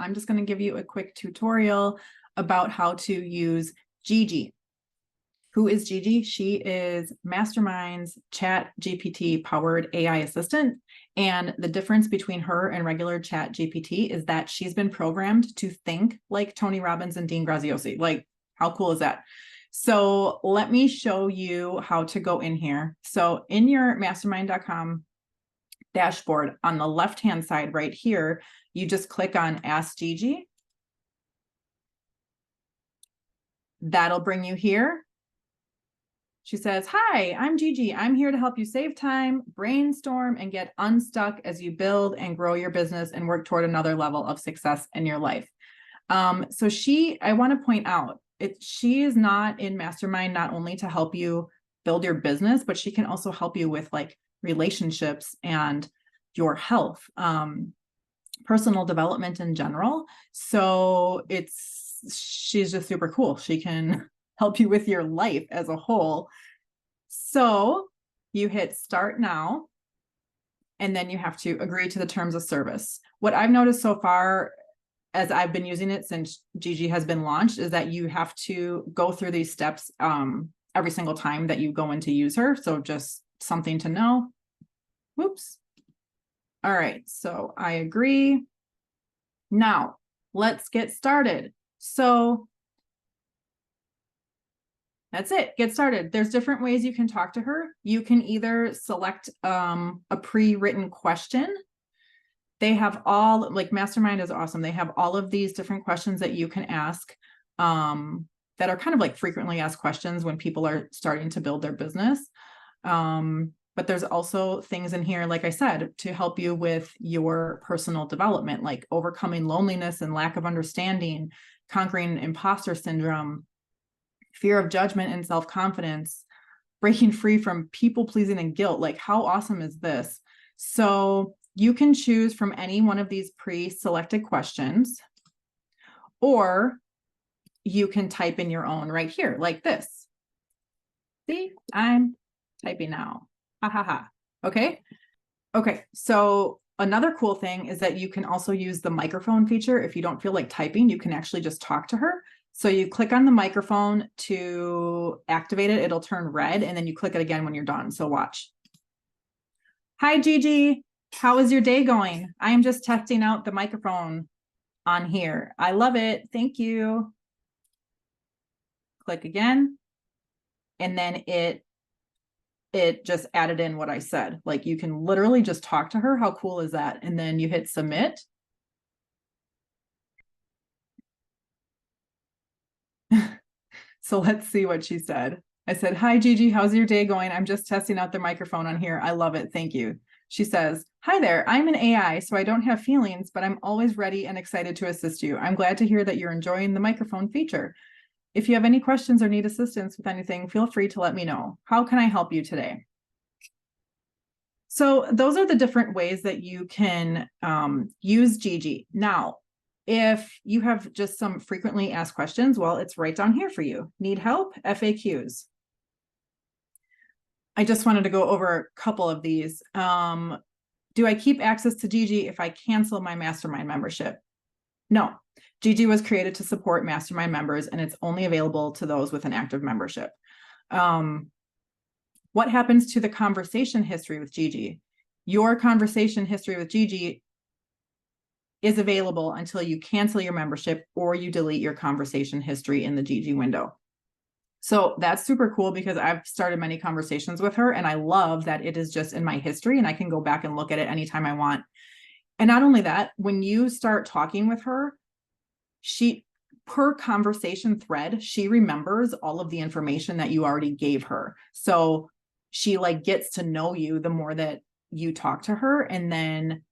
I'm just going to give you a quick tutorial about how to use Gigi. Who is Gigi? She is Mastermind's Chat GPT powered AI assistant. And the difference between her and regular Chat GPT is that she's been programmed to think like Tony Robbins and Dean Graziosi. Like, how cool is that? So let me show you how to go in here. So in your mastermind.com dashboard on the left-hand side right here, you just click on Ask Gigi. That'll bring you here. She says, "Hi, I'm Gigi. I'm here to help you save time, brainstorm, and get unstuck as you build and grow your business and work toward another level of success in your life." So I want to point out, she is not in Mastermind not only to help you build your business, but she can also help you with like relationships and your health, personal development in general. So she's just super cool. She can help you with your life as a whole. So you hit start now, and then you have to agree to the terms of service. What I've noticed so far, as I've been using it since Gigi has been launched, is that you have to go through these steps every single time that you go in to use her. So just something to know. Whoops. All right, so I agree. Now let's get started. So that's it. Get started. There's different ways you can talk to her. You can either select a pre-written question. They have all, like, Mastermind is awesome. They have all of these different questions that you can ask that are kind of like frequently asked questions when people are starting to build their business. But there's also things in here, like I said, to help you with your personal development, like overcoming loneliness and lack of understanding, conquering imposter syndrome, fear of judgment and self-confidence, breaking free from people-pleasing and guilt. Like, how awesome is this? So you can choose from any one of these pre-selected questions, or you can type in your own right here, like this. See, I'm typing now. Ha ha ha. Okay. Okay. So another cool thing is that you can also use the microphone feature. If you don't feel like typing, you can actually just talk to her. So you click on the microphone to activate it. It'll turn red, and then you click it again when you're done. So watch. "Hi, Gigi. How is your day going? I am just testing out the microphone on here. I love it. Thank you." Click again. And then it just added in what I said. Like, you can literally just talk to her. How cool is that? And then you hit submit. So let's see what she said. I said, "Hi, Gigi, how's your day going? I'm just testing out the microphone on here. I love it. Thank you." She says, "Hi there. I'm an AI, so I don't have feelings, but I'm always ready and excited to assist you. I'm glad to hear that you're enjoying the microphone feature. If you have any questions or need assistance with anything, feel free to let me know. How can I help you today?" So those are the different ways that you can use Gigi. Now, if you have just some frequently asked questions, well, it's right down here for you. Need help? FAQs. I just wanted to go over a couple of these. Do I keep access to Gigi if I cancel my Mastermind membership? No. Gigi was created to support Mastermind members, and it's only available to those with an active membership. What happens to the conversation history with Gigi? Your conversation history with Gigi is available until you cancel your membership or you delete your conversation history in the Gigi window. So that's super cool, because I've started many conversations with her, and I love that it is just in my history and I can go back and look at it anytime I want. And not only that, when you start talking with her, per conversation thread, she remembers all of the information that you already gave her. So she like gets to know you the more that you talk to her, and then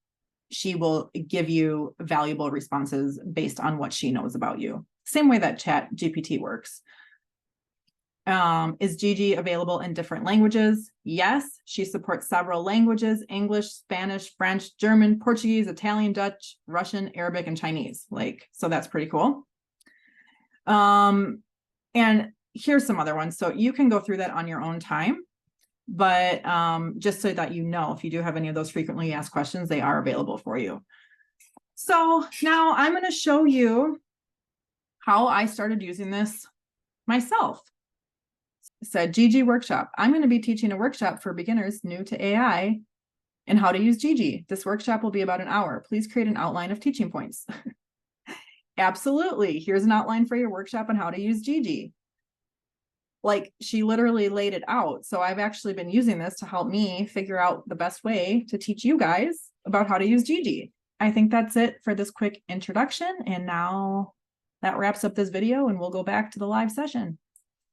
she will give you valuable responses based on what she knows about you. Same way that Chat GPT works. Is Gigi available in different languages? Yes, she supports several languages: English, Spanish, French, German, Portuguese, Italian, Dutch, Russian, Arabic, and Chinese. So that's pretty cool. And here's some other ones. So you can go through that on your own time, but just so that you know, if you do have any of those frequently asked questions, they are available for you. So now I'm going to show you how I started using this myself. It said Gigi workshop. I'm going to be teaching a workshop for beginners new to AI and how to use Gigi. This workshop will be about an hour. Please create an outline of teaching points. Absolutely. Here's an outline for your workshop on how to use Gigi. Like, she literally laid it out. So I've actually been using this to help me figure out the best way to teach you guys about how to use Gigi. I think that's it for this quick introduction. And now that wraps up this video, and we'll go back to the live session.